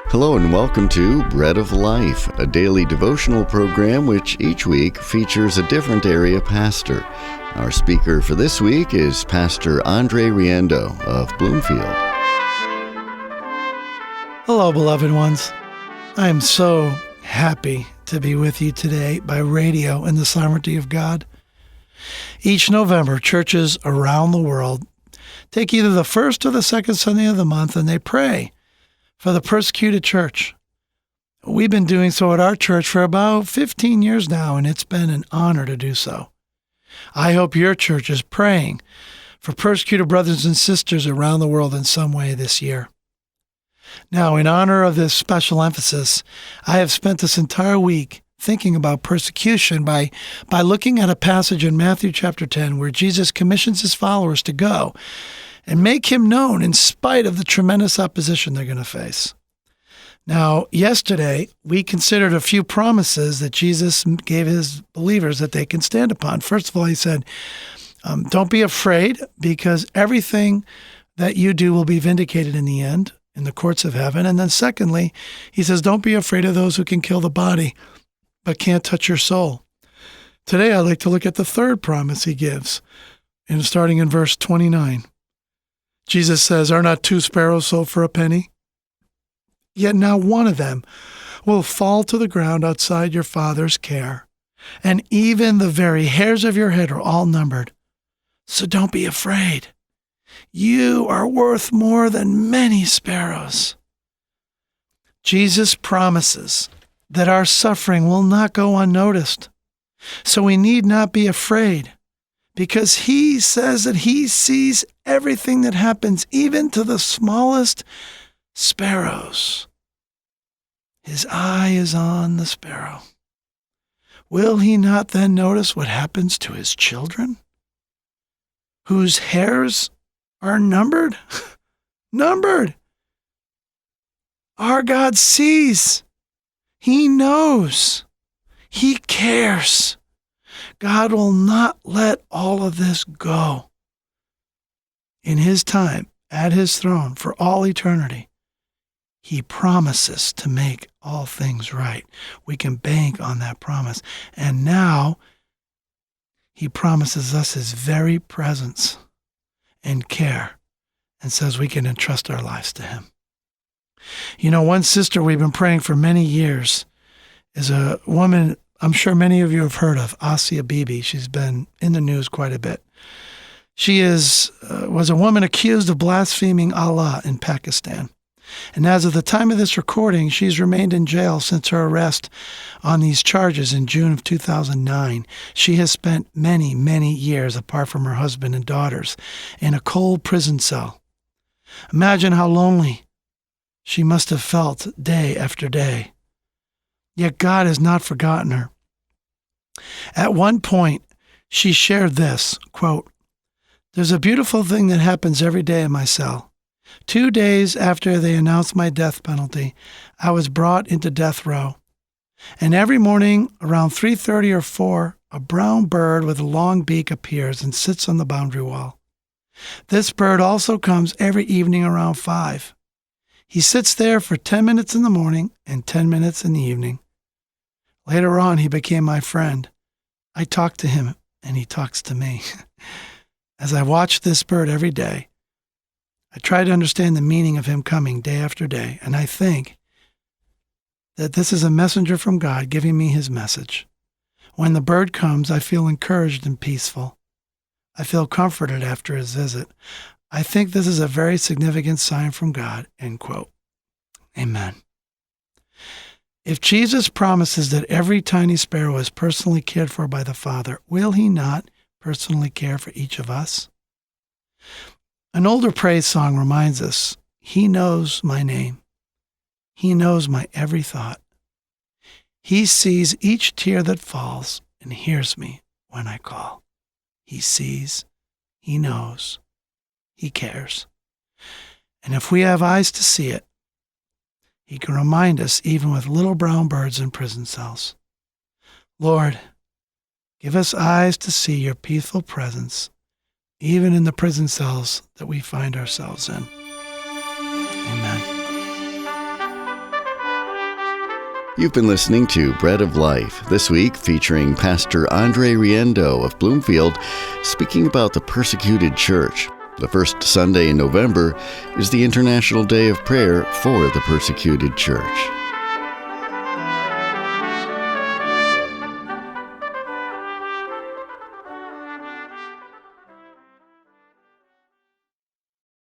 Hello and welcome to Bread of Life, a daily devotional program which each week features a different area pastor. Our speaker for this week is Pastor Andre Riendeau of Bloomfield. Hello, beloved ones. I am so happy to be with you today by radio in the sovereignty of God. Each November, churches around the world take either the first or the second Sunday of the month and they pray for the persecuted church. We've been doing so at our church for about 15 years now, and it's been an honor to do so. I hope your church is praying for persecuted brothers and sisters around the world in some way this year. Now, in honor of this special emphasis, I have spent this entire week thinking about persecution by looking at a passage in Matthew chapter 10 where Jesus commissions his followers to go and make him known in spite of the tremendous opposition they're going to face. Now, yesterday, we considered a few promises that Jesus gave his believers that they can stand upon. First of all, he said, don't be afraid, because everything that you do will be vindicated in the end in the courts of heaven. And then secondly, he says, don't be afraid of those who can kill the body but can't touch your soul. Today, I'd like to look at the third promise he gives, starting in verse 29. Jesus says, "Are not 2 sparrows sold for a penny? Yet not one of them will fall to the ground outside your Father's care. And even the very hairs of your head are all numbered. So don't be afraid. You are worth more than many sparrows." Jesus promises that our suffering will not go unnoticed. So we need not be afraid, because he says that he sees everything that happens, even to the smallest sparrows. His eye is on the sparrow. Will he not then notice what happens to his children, whose hairs are numbered? Numbered. Our God sees. He knows. He cares. God will not let all of this go. In his time, at his throne, for all eternity, he promises to make all things right. We can bank on that promise. And now, he promises us his very presence and care, and says we can entrust our lives to him. You know, one sister we've been praying for many years is a woman I'm sure many of you have heard of, Asia Bibi. She's been in the news quite a bit. She was a woman accused of blaspheming Allah in Pakistan. And as of the time of this recording, she's remained in jail since her arrest on these charges in June of 2009. She has spent many, many years apart from her husband and daughters in a cold prison cell. Imagine how lonely she must have felt day after day. Yet God has not forgotten her. At one point, she shared this, quote, "There's a beautiful thing that happens every day in my cell. 2 days after they announced my death penalty, I was brought into death row. And every morning around 3:30 or 4, a brown bird with a long beak appears and sits on the boundary wall. This bird also comes every evening around 5. He sits there for 10 minutes in the morning and 10 minutes in the evening. Later on, he became my friend. I talk to him, and he talks to me. As I watch this bird every day, I try to understand the meaning of him coming day after day, and I think that this is a messenger from God giving me his message. When the bird comes, I feel encouraged and peaceful. I feel comforted after his visit. I think this is a very significant sign from God," end quote. Amen. If Jesus promises that every tiny sparrow is personally cared for by the Father, will he not personally care for each of us? An older praise song reminds us, he knows my name. He knows my every thought. He sees each tear that falls and hears me when I call. He sees, he knows, he cares. And if we have eyes to see it, he can remind us even with little brown birds in prison cells. Lord, give us eyes to see your peaceful presence, even in the prison cells that we find ourselves in. Amen. You've been listening to Bread of Life, this week featuring Pastor Andre Riendeau of Bloomfield, speaking about the persecuted church. The first Sunday in November is the International Day of Prayer for the Persecuted Church.